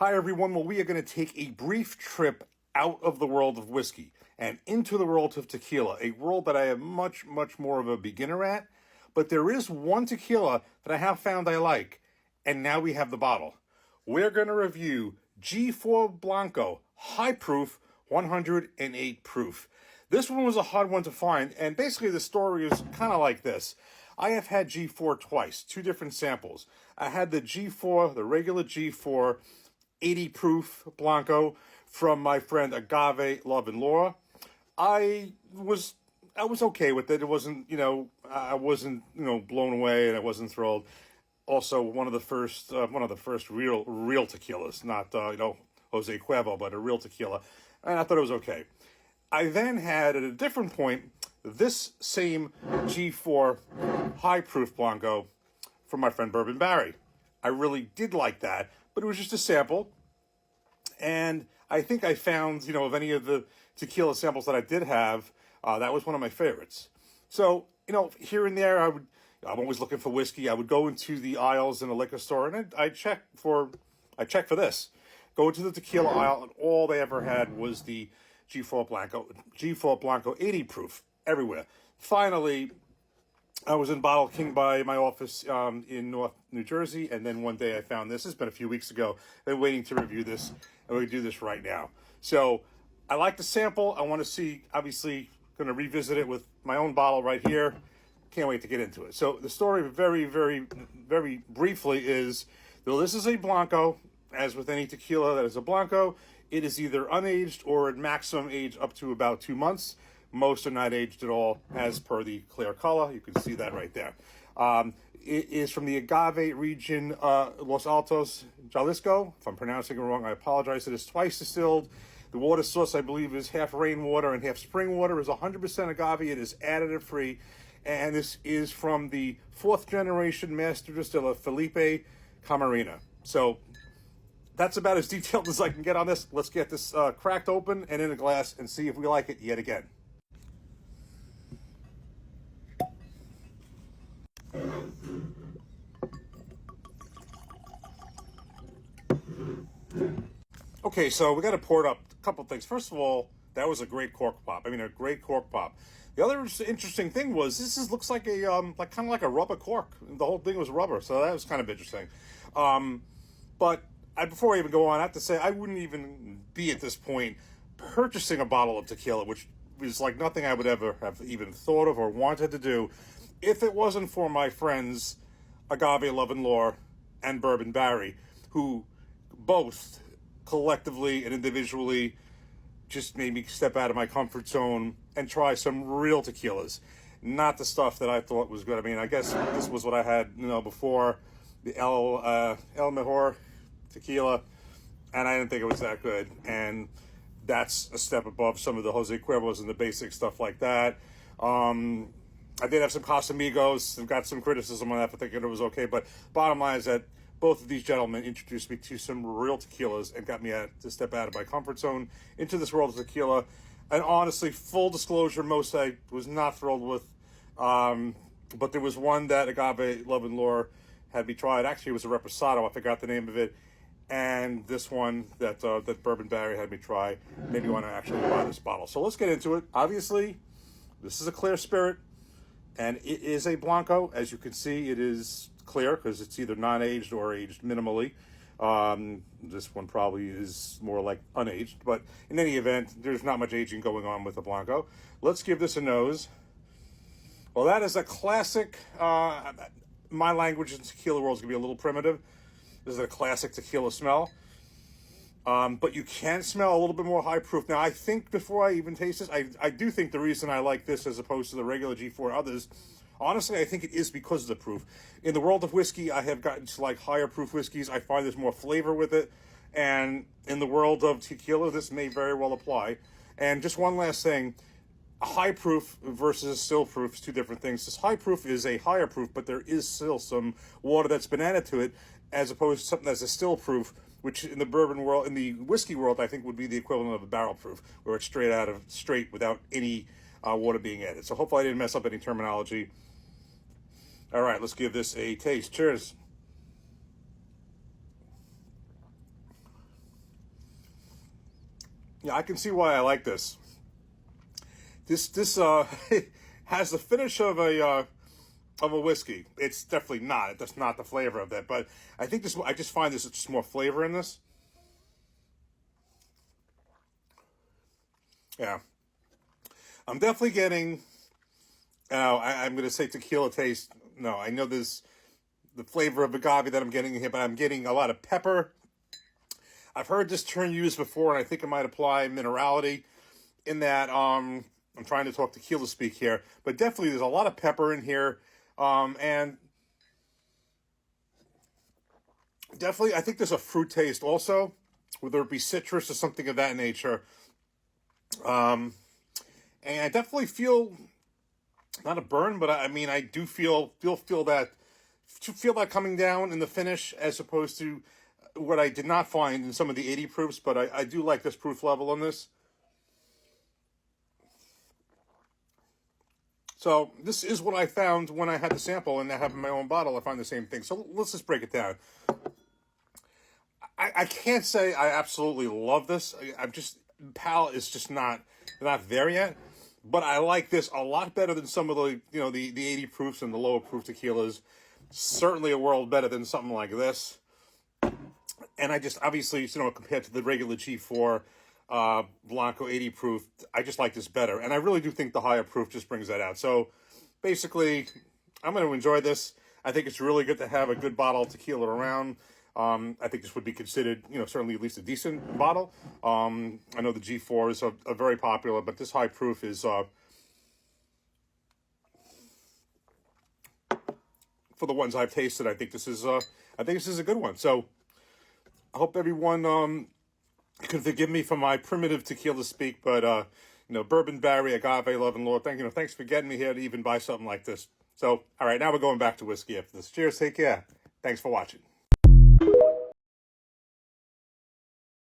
Hi, everyone. Well, we are going to take a brief trip out of the world of whiskey and into the world of tequila, a world that I am much, much more of a beginner at. But there is one tequila that I have found I like, and now we have the bottle. We're going to review G4 Blanco, high proof, 108 proof. This one was a hard one to find, and basically the story is kind of like this. I have had G4 twice, two different samples. I had the G4, the regular G4, 80 proof Blanco from my friend Agave Love and Laura. I was okay with it. It wasn't, I wasn't, blown away, and I wasn't thrilled. Also, one of the first real tequilas, not Jose Cuervo, but a real tequila, and I thought it was okay. I then had, at a different point, this same G4 high proof Blanco from my friend Bourbon Barry. I really did like that, but it was just a sample. And I think I found, of any of the tequila samples that I did have, that was one of my favorites. So, here and there, I'm always looking for whiskey. I would go into the aisles in a liquor store, and I check for this. Go into the tequila aisle, and all they ever had was the G4 Blanco 80 proof everywhere. Finally, I was in Bottle King by my office in North New Jersey, and then one day I found this. It's been a few weeks ago. I've been waiting to review this, and we're going to do this right now. So I like the sample. I want to see, obviously, going to revisit it with my own bottle right here. Can't wait to get into it. So the story, very, very, very briefly, is, though this is a Blanco, as with any tequila that is a Blanco, it is either unaged or at maximum age up to about 2 months. Most are not aged at all, as per the clear color. You can see that right there. It is from the Agave region, Los Altos, Jalisco. If I'm pronouncing it wrong, I apologize. It is twice distilled. The water source, I believe, is half rainwater and half spring water. It is 100% agave. It is additive free. And this is from the 4th generation master distiller, Felipe Camarena. So that's about as detailed as I can get on this. Let's get this cracked open and in a glass and see if we like it yet again. Okay, so we got to pour it up. A couple things. First of all, that was a great cork pop. A great cork pop. The other interesting thing was looks like a kind of like a rubber cork. The whole thing was rubber, so that was kind of interesting. But before I even go on, I have to say I wouldn't even be at this point purchasing a bottle of tequila, which is like nothing I would ever have even thought of or wanted to do, if it wasn't for my friends Agave Love and Laura and Bourbon Barry, who both collectively and individually just made me step out of my comfort zone and try some real tequilas, not the stuff that I thought was good. I guess this was what I had, before, the El Mejor tequila, and I didn't think it was that good. And that's a step above some of the Jose Cuervos and the basic stuff like that. I did have some Casamigos. I've got some criticism on that for thinking it was okay, but bottom line is that both of these gentlemen introduced me to some real tequilas and got me to step out of my comfort zone into this world of tequila. And honestly, full disclosure, most I was not thrilled with. But there was one that Agave Love and Laura had me try. It actually was a Reposado. I forgot the name of it. And this one that Bourbon Barry had me try made me want to actually buy this bottle. So let's get into it. Obviously, this is a clear spirit, and it is a Blanco. As you can see, it is clear because it's either non-aged or aged minimally. This one probably is more like unaged, but in any event, there's not much aging going on with the Blanco. Let's give this a nose. Well, that is a classic. My language in tequila world is going to be a little primitive. This is a classic tequila smell. But you can smell a little bit more high proof. Now, I think before I even taste this, I do think the reason I like this as opposed to the regular G4 others, honestly, I think it is because of the proof. In the world of whiskey, I have gotten to like higher proof whiskeys. I find there's more flavor with it. And in the world of tequila, this may very well apply. And just one last thing. High proof versus still proof is two different things. This high proof is a higher proof, but there is still some water that's been added to it, as opposed to something that's a still proof, which in the bourbon world, in the whiskey world, I think would be the equivalent of a barrel proof, where it's straight without any water being added. So hopefully I didn't mess up any terminology. All right, let's give this a taste. Cheers. Yeah, I can see why I like this. This has the finish of a whiskey. It's definitely not. That's not the flavor of that. But I think this. I just find there's just more flavor in this. Yeah, I'm definitely getting. I'm going to say tequila taste. No, I know there's the flavor of agave that I'm getting here, but I'm getting a lot of pepper. I've heard this term used before, and I think it might apply minerality in that. I'm trying to talk tequila speak here, but definitely there's a lot of pepper in here, and definitely I think there's a fruit taste also, whether it be citrus or something of that nature. Um, and I definitely feel not a burn, but I mean I do feel that coming down in the finish as opposed to what I did not find in some of the 80 proofs. But I do like this proof level on this. So this is what I found when I had the sample, and I have in my own bottle. I find the same thing. So let's just break it down. I can't say I absolutely love this. I'm just palate is just not there yet. But I like this a lot better than some of the 80 proofs and the lower proof tequilas. Certainly a world better than something like this. And I just obviously compared to the regular G4 Blanco 80 proof, I just like this better. And I really do think the higher proof just brings that out. So basically, I'm going to enjoy this. I think it's really good to have a good bottle of tequila around. I think this would be considered, certainly at least a decent bottle. I know the G4s are very popular, but this high proof is, for the ones I've tasted, I think this is a good one. So I hope everyone can forgive me for my primitive tequila speak, but bourbon, Barry, agave, love and Lord. Thanks for getting me here to even buy something like this. So, all right, now we're going back to whiskey after this. Cheers, take care. Thanks for watching.